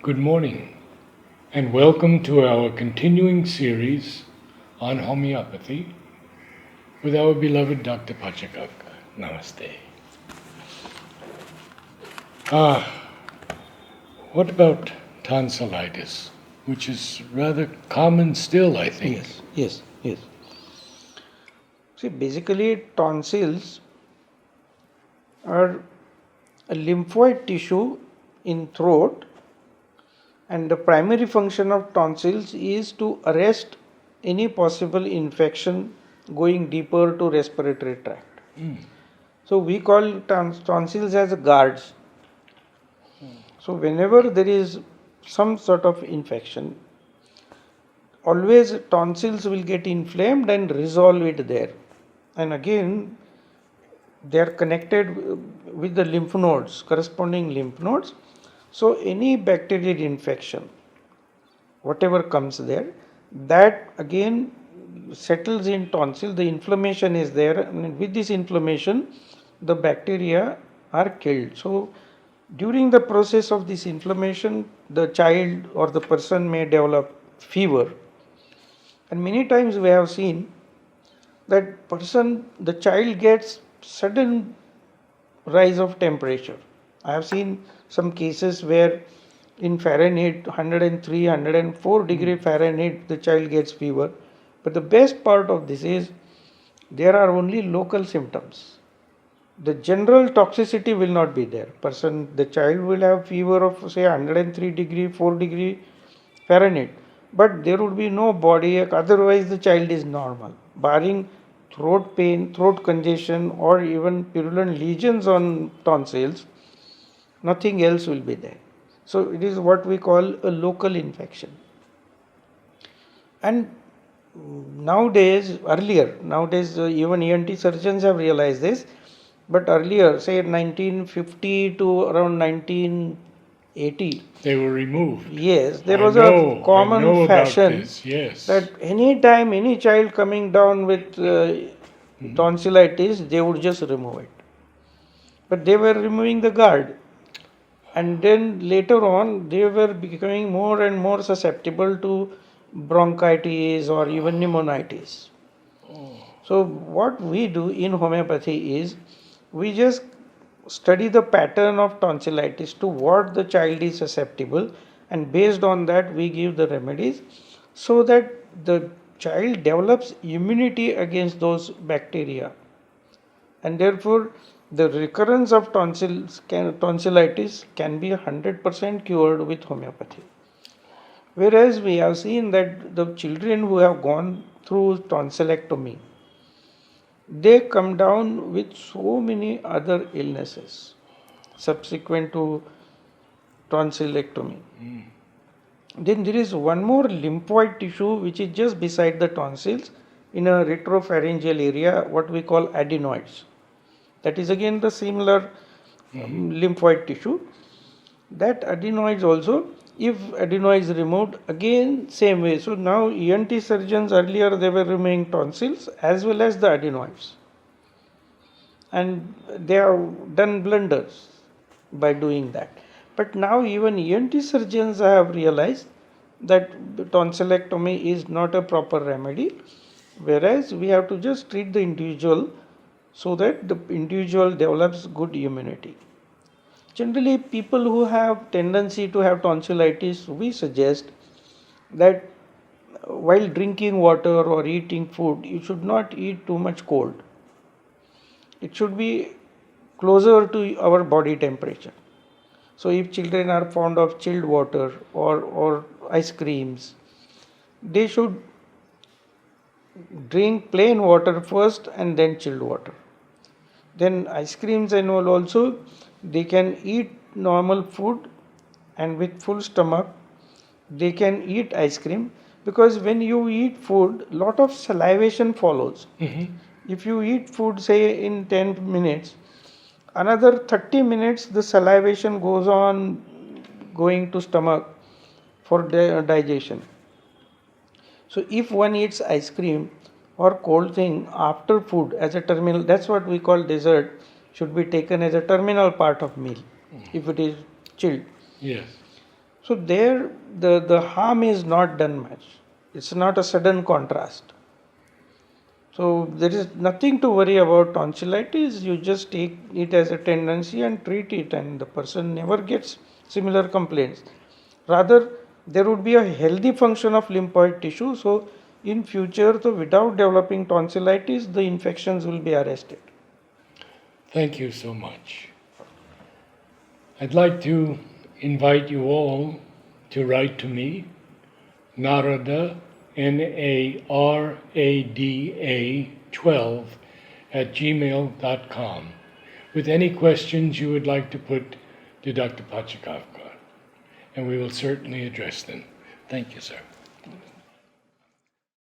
Good morning, and welcome to our continuing series on homeopathy with our beloved Dr. Pachegaonkar. Namaste. What about tonsillitis, which is rather common still, I think? Yes. See, basically, tonsils are a lymphoid tissue in throat, and the primary function of tonsils is to arrest any possible infection going deeper to respiratory tract. So we call tonsils as guards. So whenever there is some sort of infection, always tonsils will get inflamed and resolve it there. And again, they are connected with the lymph nodes, corresponding lymph nodes. So any bacterial infection, whatever comes there, that again settles in tonsil. The inflammation is there, and with this inflammation, the bacteria are killed. So during the process of this inflammation, the child or the person may develop fever. And many times we have seen that the child gets sudden rise of temperature. I have seen some cases where in Fahrenheit 103, 104 degree Fahrenheit the child gets fever. But the best part of this is there are only local symptoms. The general toxicity will not be there. The child will have fever of say 103 degree, 4 degree Fahrenheit, but there would be no body ache. Otherwise, the child is normal, barring throat pain, throat congestion, or even purulent lesions on tonsils. Nothing else will be there. So it is what we call a local infection. And nowadays even ENT surgeons have realized this. But earlier, say 1950 to around 1980, They were removed. yes, there was I a common know fashion about this, yes. that any time any child coming down with tonsillitis, they would just remove it. But they were removing the guard. And then later on, they were becoming more and more susceptible to bronchitis or even pneumonitis. So, what we do in homeopathy is we just study the pattern of tonsillitis to what the child is susceptible, and based on that, we give the remedies so that the child develops immunity against those bacteria, and therefore the recurrence of tonsillitis can be 100% cured with homeopathy. Whereas we have seen that the children who have gone through tonsillectomy, they come down with so many other illnesses subsequent to tonsillectomy. Then there is one more lymphoid tissue which is just beside the tonsils in a retropharyngeal area, what we call adenoids. That is again the similar lymphoid tissue. That adenoids also, if adenoids removed, again same way. So now ENT surgeons, earlier they were removing tonsils as well as the adenoids, and they have done blunders by doing that. But now even ENT surgeons have realized that tonsillectomy is not a proper remedy, whereas we have to just treat the individual so that the individual develops good immunity. Generally, people who have tendency to have tonsillitis, we suggest that while drinking water or eating food, you should not eat too much cold. It should be closer to our body temperature. So if children are fond of chilled water or ice creams, they should drink plain water first and then chilled water. Then ice creams and all also, they can eat normal food, and with full stomach they can eat ice cream, because when you eat food, lot of salivation follows. If you eat food say in 10 minutes, another 30 minutes the salivation goes on going to stomach for digestion. So if one eats ice cream or cold thing after food as a terminal, that's what we call dessert, should be taken as a terminal part of meal if it is chilled. Yes. So there the harm is not done much. It's not a sudden contrast. So there is nothing to worry about tonsillitis. You just take it as a tendency and treat it, and the person never gets similar complaints. Rather, there would be a healthy function of lymphoid tissue. So in future, so without developing tonsillitis, the infections will be arrested. Thank you so much. I'd like to invite you all to write to me, Narada, Narada 12 @gmail.com, with any questions you would like to put to Dr. Pachegaonkar, and we will certainly address them. Thank you, sir.